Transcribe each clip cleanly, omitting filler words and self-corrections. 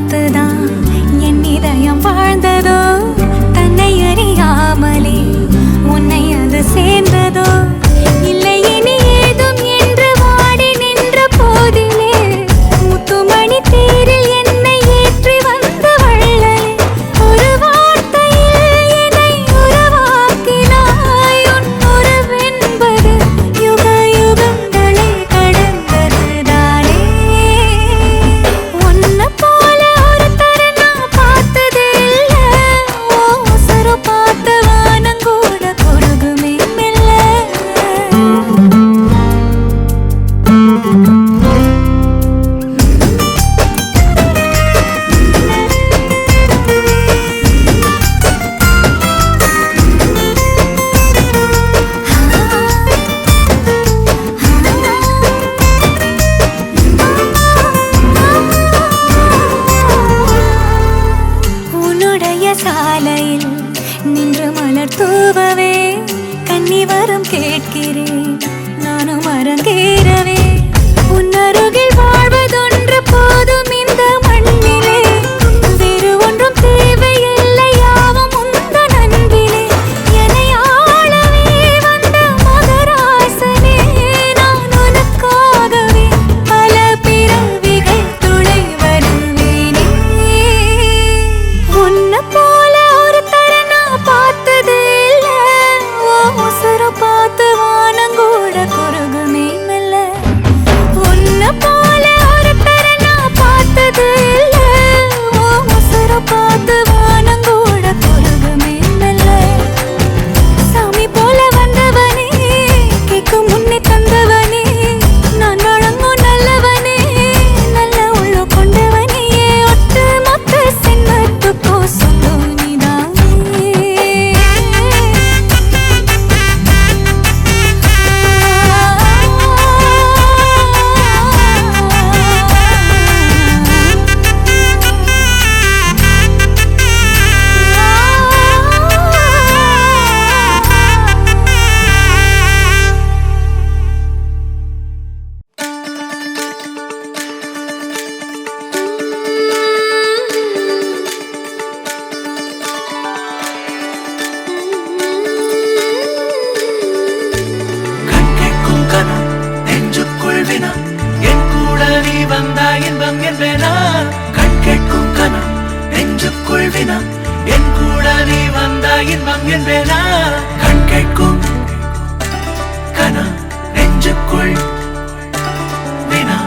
பார்த்துதான் என் இதயம் வாழ்ந்ததோ, தன்னை அறியாமலே உன்னை அது சேர்ந்ததோ, இல்லை இனி ஏதும் என்று வாடி நின்ற போதிலே முத்துமணி தேரில் என்னை ஏற்றி வந்த வள்ளலே, ஒரு வார்த்தையில் என்னை உறவாக்கினாய். உன் உறவென்பது யுக யுகங்களை கடந்ததுதானே. உன்னை போல ஒருத்தரை நான் பார்த்ததே இல்லை. ஓ உசுரு பார்த்த வானங்கூட குறுகுமே மெல்ல. உன்னுடைய சாலையில் நின்று மலர் தூவவே கன்னி வரம் கேட்கிறேன், நானும் அரங்கேறவே. உன் அருகில் வாழ்வதொன்று போதும் இந்த மண்ணிலே, வேறு ஒன்றும் தேவையில்லை, யாவும் உந்தன் அன்பிலே. என்னை ஆளவே வந்த மகராசனே, நான் உனக்காகவே பல பிறவிகள் துணை வருவேனே. உன்னை போல ஒருத்தரை நான் பார்த்ததே இல்லை. ஓ உசுரு பார்த்து வானங்கூட குறுகுமே மெல்ல. உன்னை போல ஒருத்தரை நான் பார்த்ததே இல்லை. ஓ உசுரு பார்த்து வானங்கூட குறுகுமே மெல்ல. சாமி போல வந்தவனே, கேட்கும் முன்னே தந்தவனே, நான் வழங்கும் நல்லவனே, நல்ல உள்ள கொண்டவனே, ஒட்டு மொத்த சின்னத்துக்கோ சொந்தம் நீதானே. கண் கேட்கும் கனம் நெஞ்சுக்குள் வினா, என் கூட நீ வந்தாய் இன்பம் என்பேனா. கண் கேட்கும் கனம் நெஞ்சுக்குள் வினா, என் கூட நீ வந்தாய் இன்பம் என்பேனா. கண் கேட்கும் கனம் நெஞ்சுக்குள் வினா.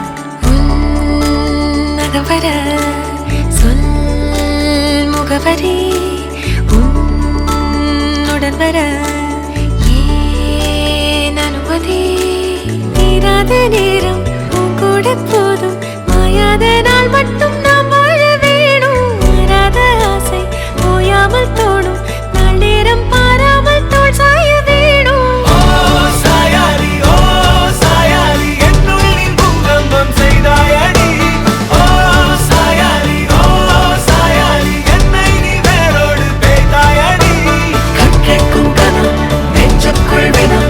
உன்னகவர சொல் முகவரி உன்னுடன் வர ஏன் அனுமதி. தீராத நேரம் உன் கூட போதும், மாயாத நாள் மட்டும் நாம் வாழ வேணும். மாறாத ஆசை ஓயாமல் தோணும், நாள் நேரம் பாராமல் தோள் சாய வேணும். ஓ சாயாரி, ஓ சாயாரி, என்னுள் நீ பூகம்பம் செய்தாயடி. ஓ சாயாரி, ஓ சாயாரி, என்னை நீ வேரோடு பேய்த்தாயடி. கண் கேட்கும் கனம் நெஞ்சுக்குள் வினா,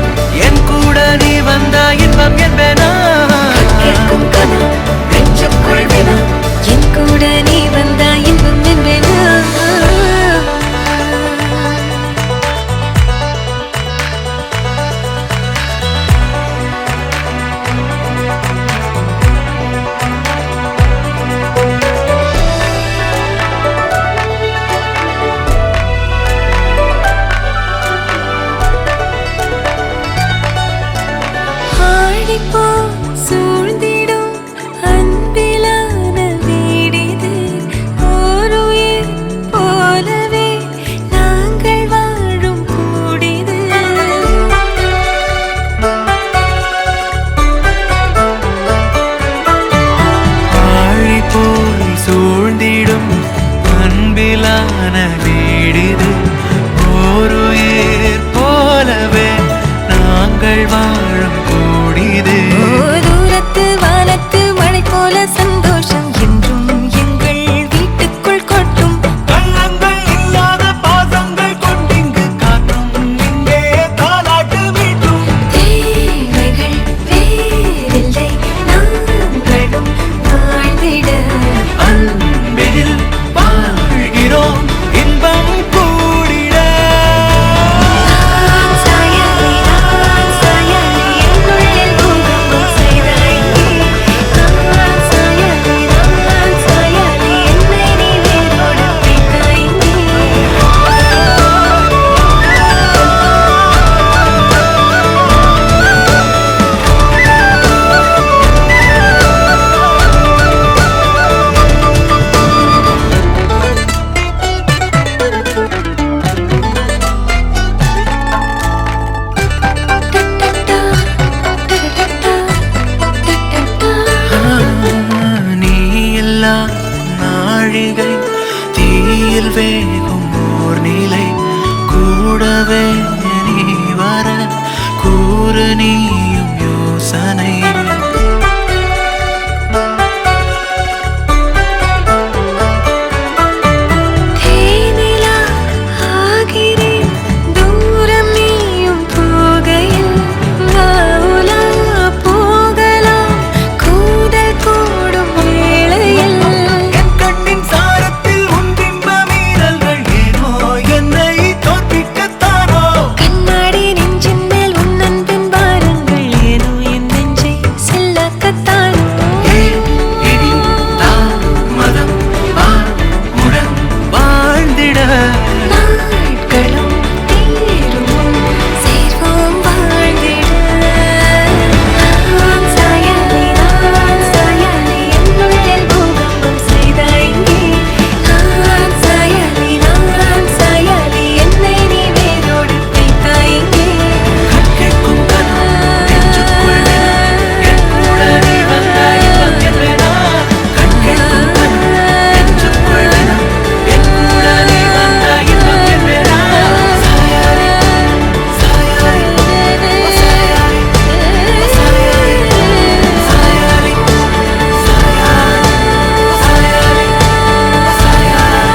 என் கூட நீ வந்தாய் இன்பம் என்பேனா. கூறு நீயும் யோசனை. தேனிலா ஆகிறேன் தூரம் நீயும் போகையில் வாவுலா போகலாம் கூதல் கூடும் வேளையில் என் கண்ணின் சாரத்தில் உன் பிம்ப மீறல்கள் ஏனோ என்னை தோற்பிக்கத்தானோ. கண்ணாடி நெஞ்சின் மேல் உன் அன்பின் பாரங்கள் ஏனோ என் நெஞ்சை செல்லாக்கத்தானோ. இனி தாமதம் உடன் வாழ்ந்திட நாட்களும் தீரும் சேர்வோம் வாழ்ந்திட. நான் சாயாலே என்னுள்ளில் பூகம்பம் செய்தாய் இங்கே. நான் சாயாலே என்னை நீ வேரோடு வைத்தாய் இங்கே. கேட்கும் கனம் நெஞ்சுக்குள் என் கூட நீ வந்தாய் இன்பம் என்றேனா. கண் கேட்கும் கனம் நெஞ்சுக்குள் என் கூட நீ வந்தாய் இன்பம் என்றேனா. சாயாரே சாயாரே சாயாரே சாயாரே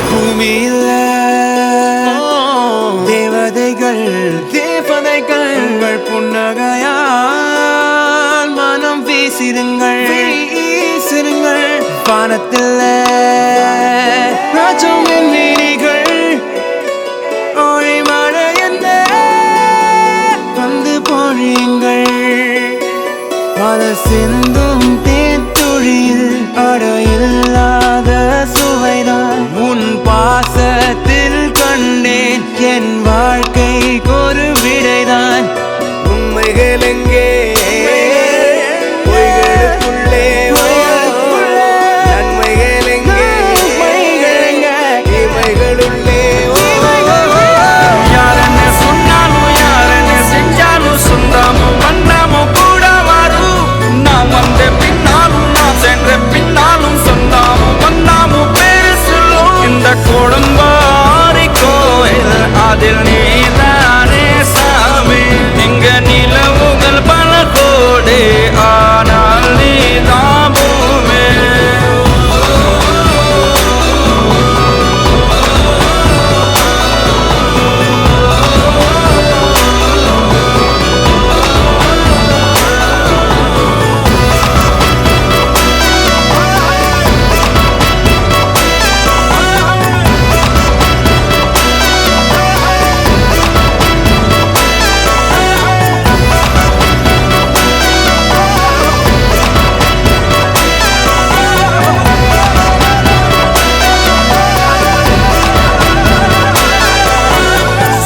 பூமியில தேவதைகள் தேவதைகள் புன்னகையால் மனம் வீசிருங்கள் வானத்தில் ராஜம் என் வீணிகள் ஒளி மழை என்ன வந்து பொழியுங்கள். பல சிந்தும் தேத்துழியில் அடையில்லாத சுவைதான் உன் பாசத்தில் கண்டேன். என் வாழ்க்கைக்கு ஒரு விடைதான். உண்மைகள் எங்கே பொய்களுக்குள்ளே நன்மைகள் எங்கே இமைகளுள்ளே. யாரென்ன சொன்னாலும் யாரென்ன செஞ்சாலும் சொந்தமும் வண்ணமும் கூட வரும். நான் வந்த பின்னாலும் நான் சென்ற பின்னாலும் சொந்தமும் வண்ணமும் பேரு சொல்லும். இந்த கொடும்பாரி கோயில் அதில் நீதானே சாமி. இங்க நிலவுகள் பல கோடி ஆனால் நீதான் பூமி.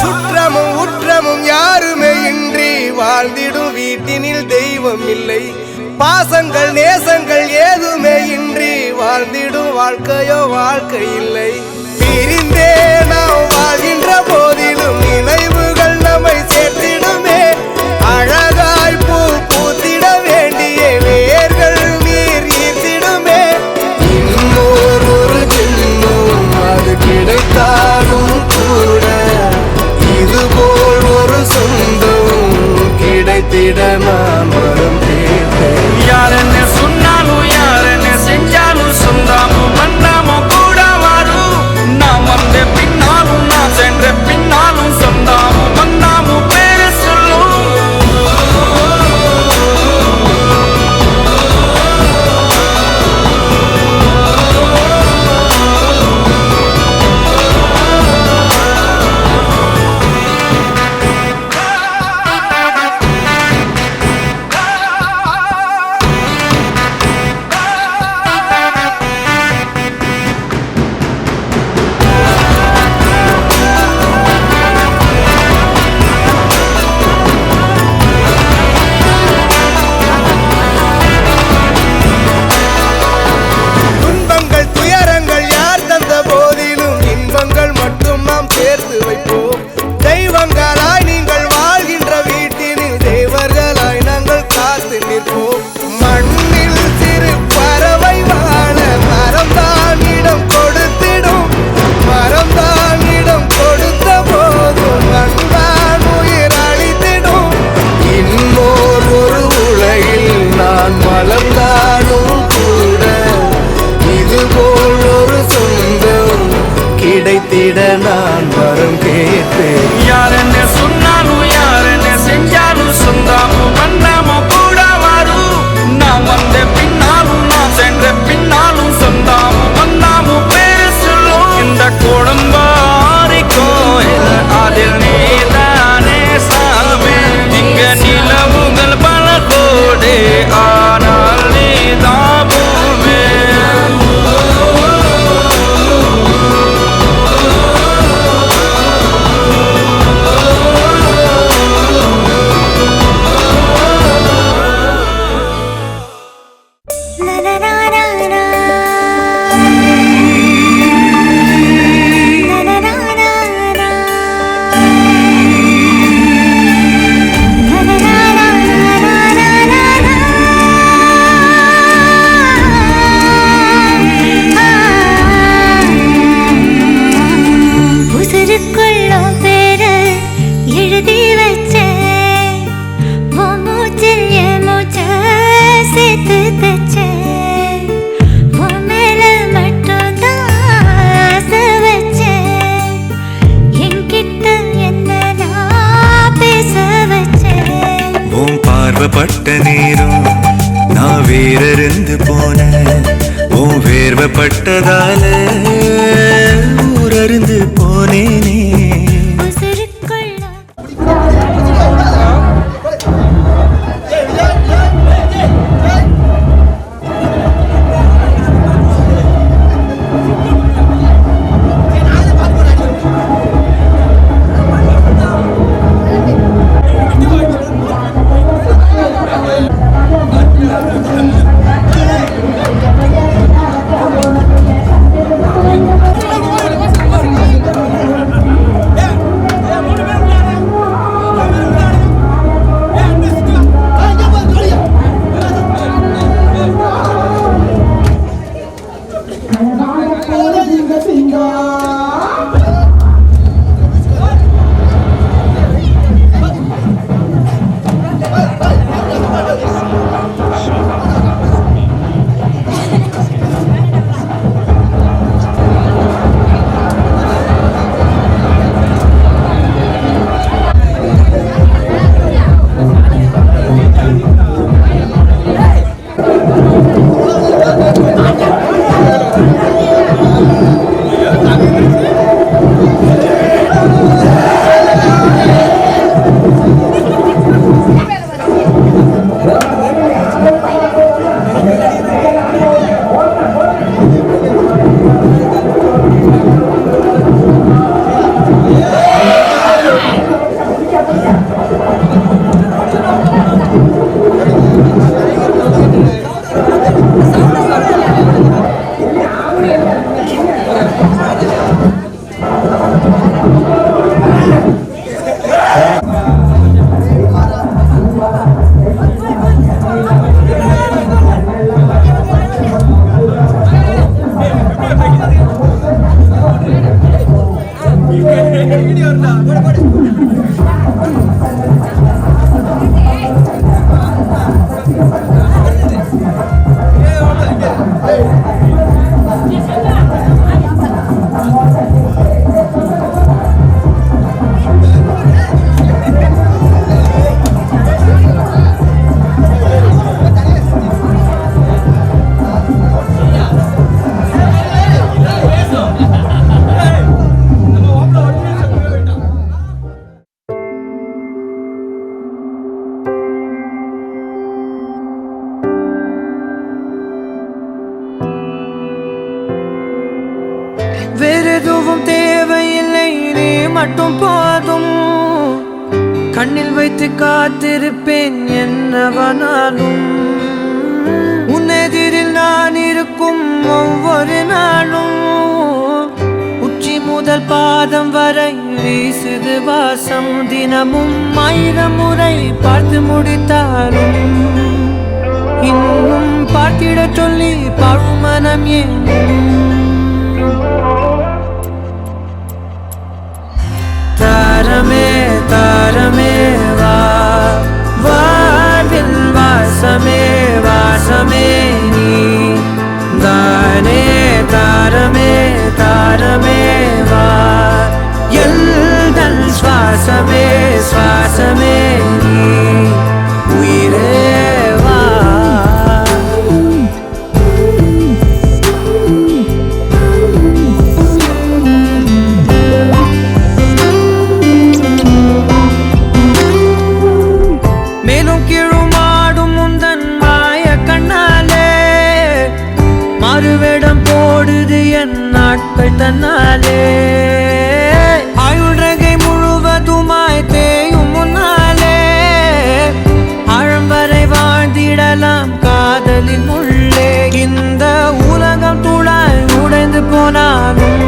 சுற்றமும் உற்றமும் யாருமே இன்றி வாழ்ந்திடும் வீட்டினில் தெய்வம் இல்லை. பாசங்கள் நேசங்கள் ஏதுமே இன்றி வாழ்ந்திடும் வாழ்க்கையோ வாழ்க்கை இல்லை. பிரிந்தே நாம் வாழ்கின்ற போதிலும் நினைவுகள் நம்மை சேர்த்திடுமே. அழகாய் பூ பூத்திட வேண்டிய வேர்கள் நீர் ஈர்த்திடுமே. இன்னொரு ஜென்மம் அது கிடைத்தாலும் கூட இதுபோல் ஒரு சொந்தம் கிடைத்திட நான் வரம் கேட்டேன். யாரென்ன சொன்னாலும் யாரென்ன செஞ்சாலும் சொந்தமும் வண்ணமும் கூட வரும். நான் வந்த பின்னாலும் நான் சென்ற பின்னாலும் சொந்தமும் வண்ணமும் பேரு சொல்லும். பட்ட நேரம் நான் வேறறிந்து போனேன். உன் வேர்வப்பட்டதால ஊரறிந்து போனேனே. வேறெதுவும் தேவையில்லை, நீ மட்டும் போதும். கண்ணில் வைத்து காத்திருப்பேன் என்னவனாலும். உன்னெதிரில் நான் இருக்கும் ஒவ்வொரு நாளும். உச்சி முதல் பாதம் வரை வீசுது வாசம். தினமும் 1000 முறை பார்த்து முடித்தாலும் இன்னும் பார்த்திட சொல்லி பழுமனம் ஏனும். தாரமே தாரமே வா, வாழ்வில் வாசமே வாசமே நீ தானே. தாரமே தாரமே வா, எல்தல் சுவாசமே சுவாசமே நீ உயிரே வா. மேலும் கீழுமாடும் முந்தன் மாய கண்ணாலே மாறுவேடம் போடுது என் நாட்கள் தன்னாலே. ஆயுள்ரகை முழுவதுமாய் தேயும் முன்னாலே ஆழம் வரை வாழ்ந்திடலாம் காதலின் உள்ளே. இந்த உலகம் துளாய் உடைந்து போனாலும்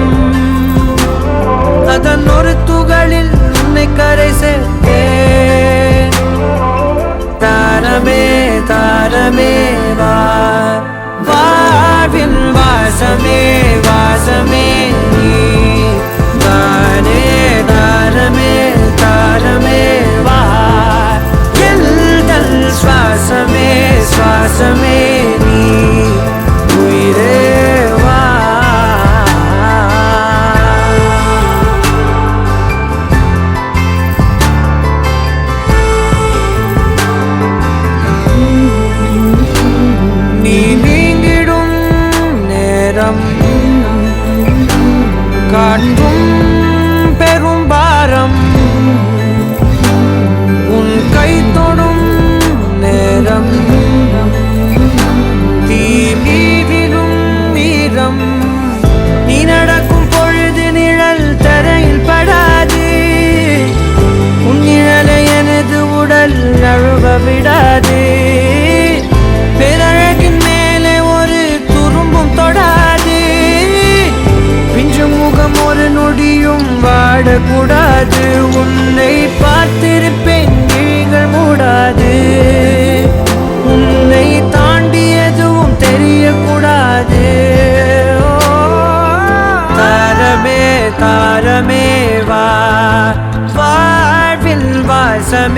அதன் ஒரு துகளில் உன்னை கரை சேர்த்தேன். தாரமே தாரமே வா, வாழ்வின் வாசமே வாசமே நீ தானே. தாரமே தாரமே வா, எல்தல் சுவாசமே சுவாசமே நீ உயிரே வா.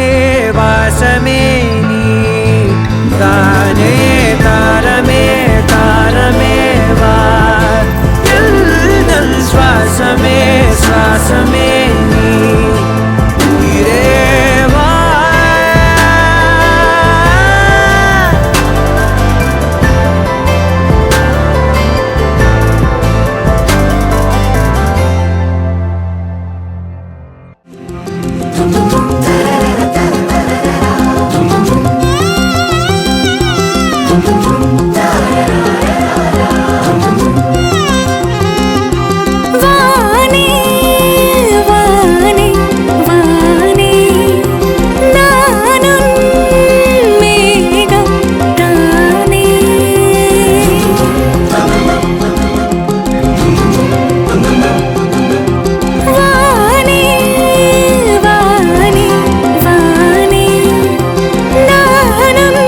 தானே வாசமே நீ தானே தாரமே தாரமே வா நல் சுவாசமே சுவாசமே நீ உயிரே வா வானே வானே வானே நானும் மேகம் தானே வானே வானே வானே நானும்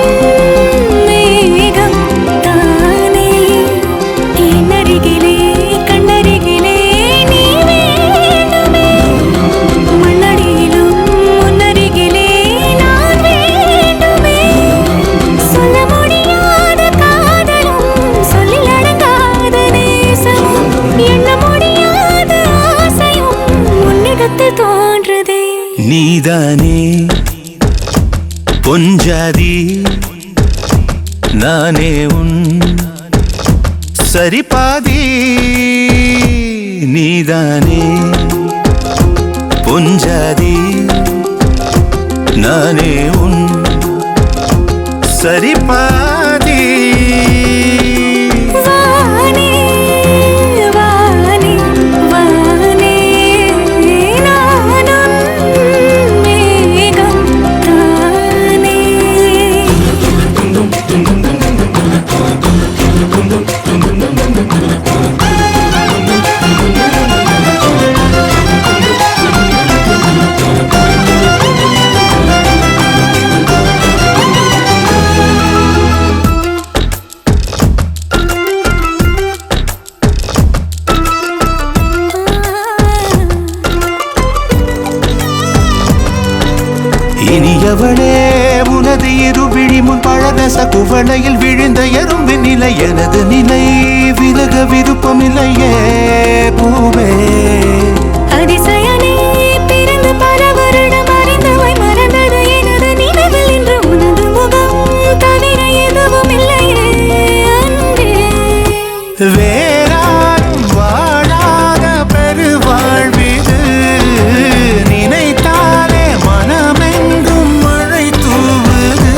மேகம் தானே என்னருகிலே கண்ணருகிலே நீ வேண்டுமே மண்ணடியிலும் முன்னருகிலே நான் வேண்டுமே சொல்ல முடியாத காதலும் சொல்லில் அடங்காத நேசமும் எண்ண முடியாத ஆசையும் உன்னிடத்தில் தோன்றுதே நீதானே பொஞ்சாதி நானே உன் சரிபாதி நீதானே பொஞ்சாதி நானே உன் சரிபாதி வானே வானே வானே நானும் மேகம் தானே இனியவளே உனது இருவிழி முன் பழரச குவளையில் விழுந்த எறும்பின் நிலை எனது நிலை விலக விருப்பமில்லையே பூவே அதிசயனே பிறந்து பல வருடம் அறிந்தவை மறந்தது எனது நினைவில் இன்று உனது முகம் தவிர எதுவும் இல்லையே அன்பே வேறாரும் வாழாத பெருவாழ்விது நினைத்தாலே மனமெங்கும் மழை தூவுது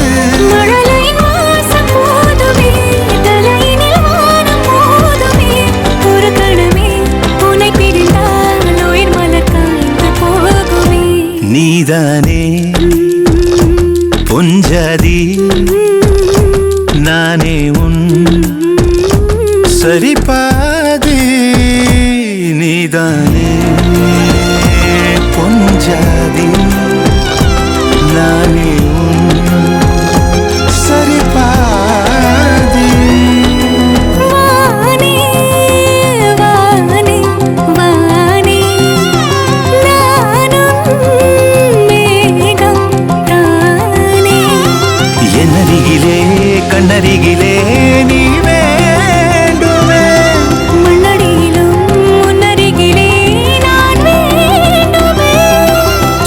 மழலையின் வாசம் போதுமே தலையினில் வானம் போதுமே ஒரு கணமே உன்னை பிரிந்தால் உயிர் மலர் காய்ந்து போகுமே நீதானே பொஞ்சாதி நானே உன் சரிபாதி நீதானே பொஞ்சாதி நானே உன் சரிபாதி வானே வானே வானே நானும் மேகம் தானே என்னருகிலே கண்ணருகிலே நீ வேண்டுமே மண்ணடியிலும் முன்னருகிலே நான் வேண்டுமே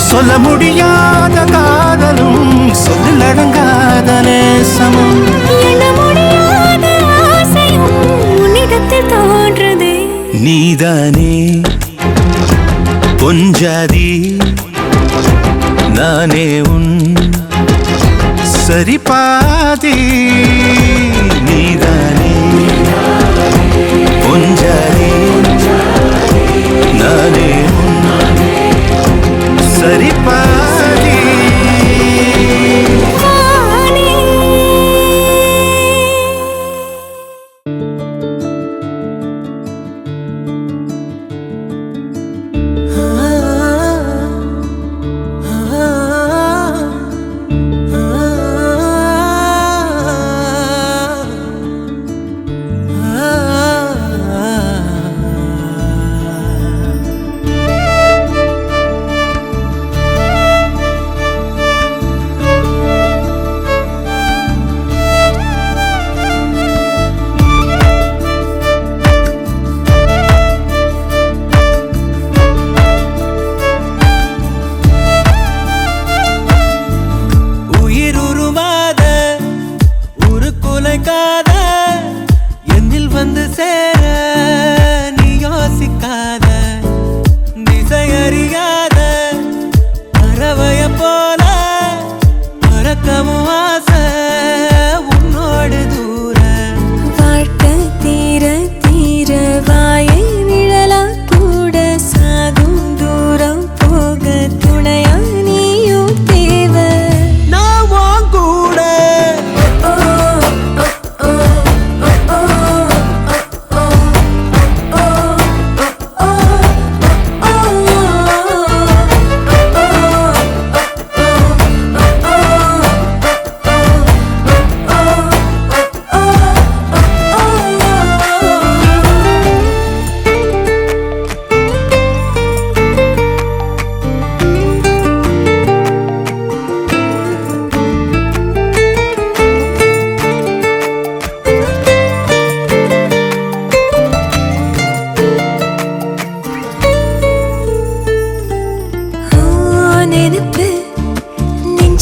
சொல்ல முடியாத காதலும் சொல்லில் அடங்காத நேசமும் எண்ண முடியாத ஆசையும் உன்னிடத்தில் தோன்றுதே நீதானே பொஞ்சாதி நானே உன் சரிபாதி நீதானே பொஞ்சாதி நானே உன் சரிபாதி வானே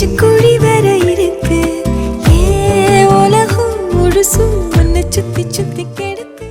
மூச்சுக்குழி வர இருக்கு ஏ உலகம் முழுசும் உன்னை சுத்தி சுத்தி கிடக்கு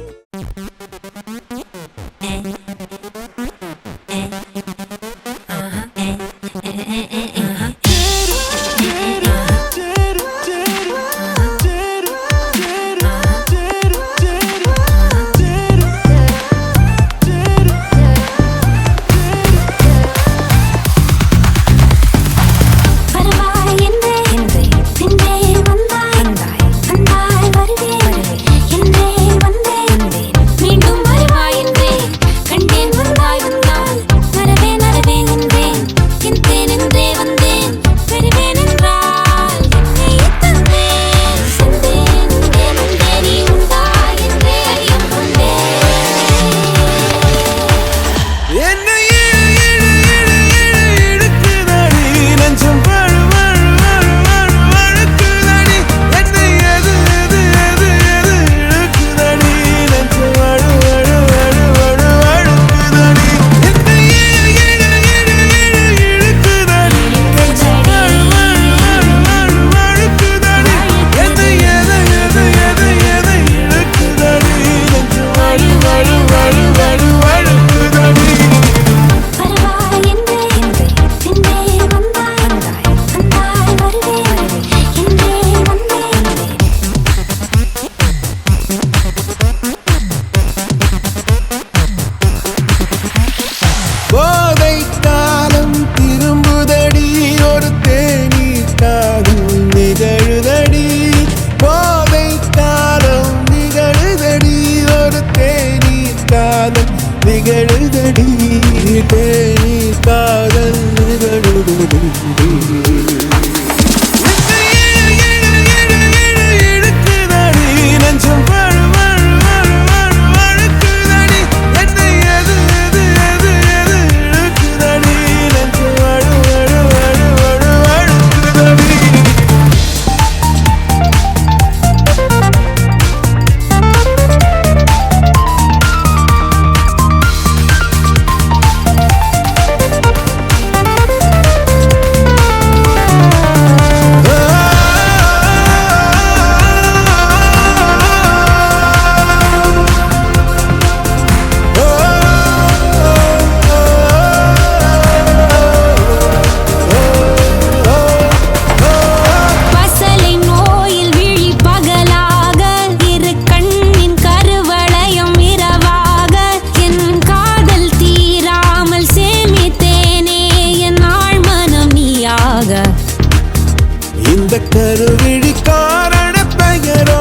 கருவிழி காரண பெயரோ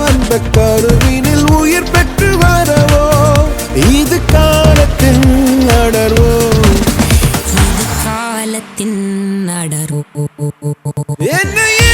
அந்த கருவினில் உயிர் பெற்று வரவோ இது காலத்தின் அடர்வோ காலத்தின் அடர்வோ என்னையே